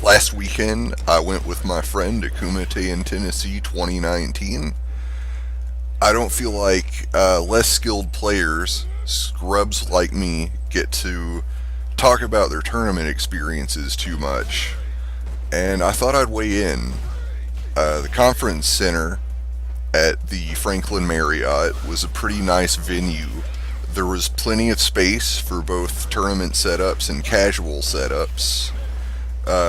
Last weekend, I went with my friend to Kumite in Tennessee 2019. I don't feel like less skilled players, scrubs like me, get to talk about their tournament experiences too much. And I thought I'd weigh in. The conference center at the Franklin Marriott was a pretty nice venue. There was plenty of space for both tournament setups and casual setups.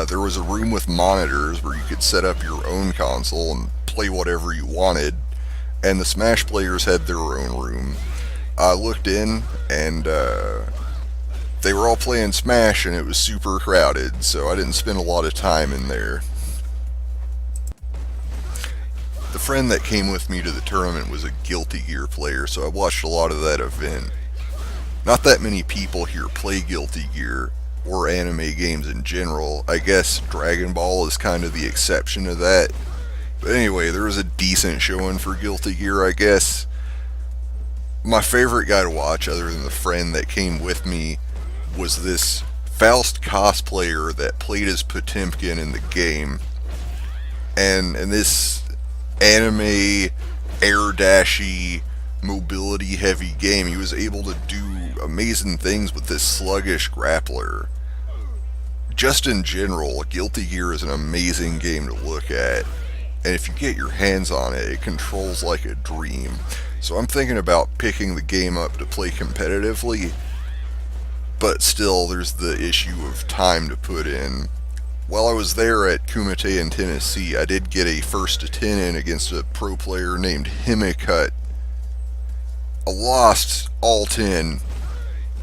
There was a room with monitors where you could set up your own console and play whatever you wanted, and the Smash players had their own room. I looked in, and they were all playing Smash, and it was super crowded, so I didn't spend a lot of time in there. The friend that came with me to the tournament was a Guilty Gear player, so I watched a lot of that event. Not that many people here play Guilty Gear, or anime games in general. I guess Dragon Ball is kind of the exception to that. But anyway, there was a decent showing for Guilty Gear, I guess. My favorite guy to watch, other than the friend that came with me, was this Faust cosplayer that played as Potemkin in the game. And in this anime, air dashy, mobility heavy game, he was able to do amazing things with this sluggish grappler. Just in general, Guilty Gear is an amazing game to look at, and if you get your hands on it, it controls like a dream. So I'm thinking about picking the game up to play competitively, but still there's the issue of time to put in. While I was there at Kumite in Tennessee, I did get a first to 10 in against a pro player named Himikut. I lost all 10,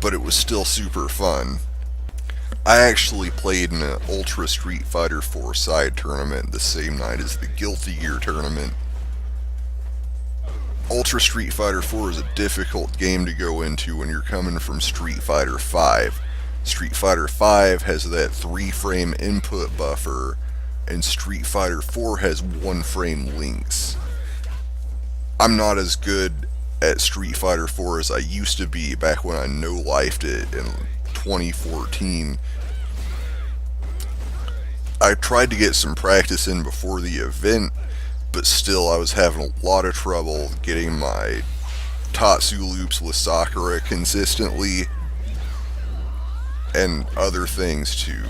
but it was still super fun. I actually played in an Ultra Street Fighter 4 side tournament the same night as the Guilty Gear tournament. Ultra Street Fighter 4 is a difficult game to go into when you're coming from Street Fighter 5. Street Fighter 5 has that 3-frame input buffer, and Street Fighter 4 has 1-frame links. I'm not as good at Street Fighter 4 as I used to be back when I no-lifed it in 2014. I tried to get some practice in before the event, but still I was having a lot of trouble getting my Tatsu loops with Sakura consistently, and other things too.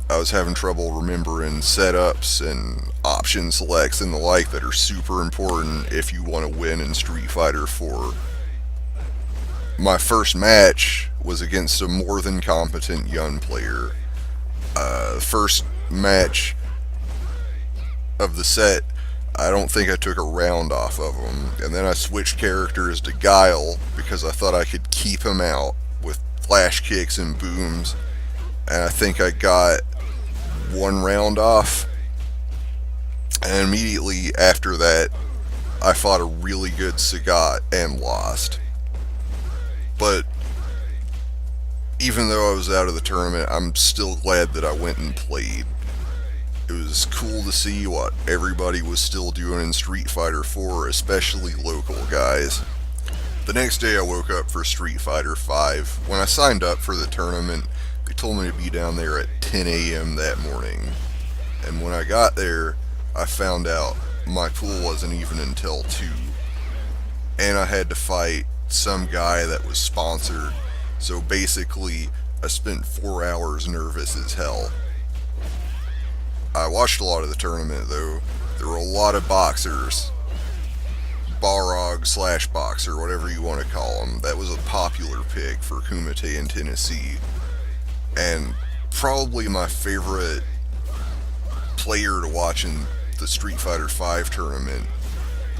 I was having trouble remembering setups and option selects and the like that are super important if you want to win in Street Fighter 4. My first match was against a more than competent Yun player. The first match of the set, I don't think I took a round off of him, and then I switched characters to Guile because I thought I could keep him out with flash kicks and booms, and I think I got one round off, and immediately after that I fought a really good Sagat and lost. But even though I was out of the tournament, I'm still glad that I went and played. It was cool to see what everybody was still doing in Street Fighter 4, especially local guys. The next day I woke up for Street Fighter 5. When I signed up for the tournament, they told me to be down there at 10 a.m. that morning. And when I got there, I found out my pool wasn't even until 2. And I had to fight some guy that was sponsored. So basically, I spent 4 hours nervous as hell. I watched a lot of the tournament though. There were a lot of boxers. Balrog slash boxer, whatever you want to call him. That was a popular pick for Kumite in Tennessee. And probably my favorite player to watch in the Street Fighter 5 tournament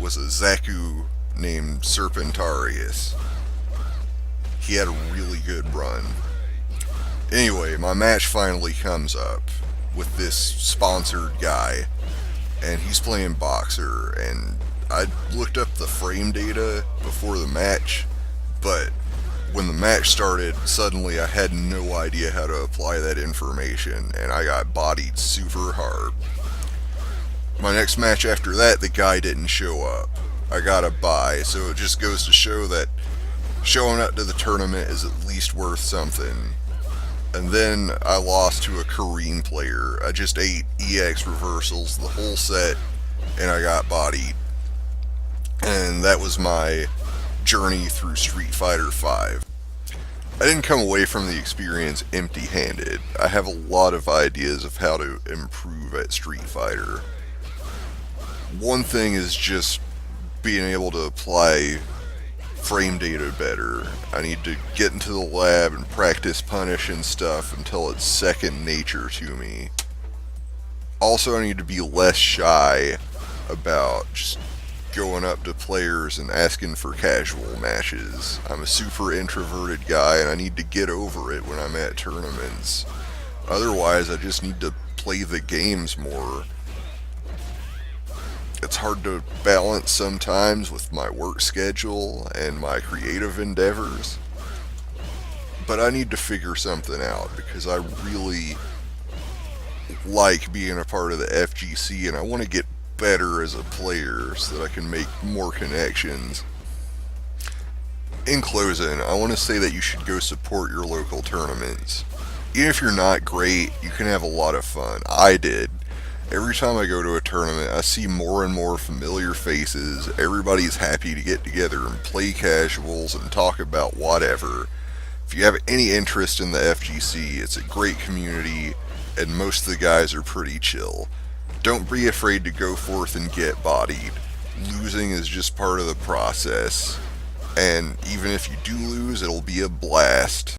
was a Zaku named Serpentarius. He had a really good run. Anyway, my match finally comes up with this sponsored guy, and he's playing boxer, and I looked up the frame data before the match, but when the match started, suddenly I had no idea how to apply that information, and I got bodied super hard. My next match after that, the guy didn't show up. I got a bye, so it just goes to show that showing up to the tournament is at least worth something. And then I lost to a Korean player. I just ate EX reversals the whole set, and I got bodied. And that was my journey through Street Fighter V. I didn't come away from the experience empty handed. I have a lot of ideas of how to improve at Street Fighter. One thing is just being able to apply frame data better. I need to get into the lab and practice punish and stuff until it's second nature to me. Also, I need to be less shy about just going up to players and asking for casual matches. I'm a super introverted guy and I need to get over it when I'm at tournaments. Otherwise, I just need to play the games more. It's hard to balance sometimes with my work schedule and my creative endeavors. But I need to figure something out because I really like being a part of the FGC and I want to get better as a player so that I can make more connections. In closing, I want to say that you should go support your local tournaments. Even if you're not great, you can have a lot of fun. I did. Every time I go to a tournament, I see more and more familiar faces. Everybody's happy to get together and play casuals and talk about whatever. If you have any interest in the FGC, it's a great community, and most of the guys are pretty chill. Don't be afraid to go forth and get bodied. Losing is just part of the process, and even if you do lose, it'll be a blast.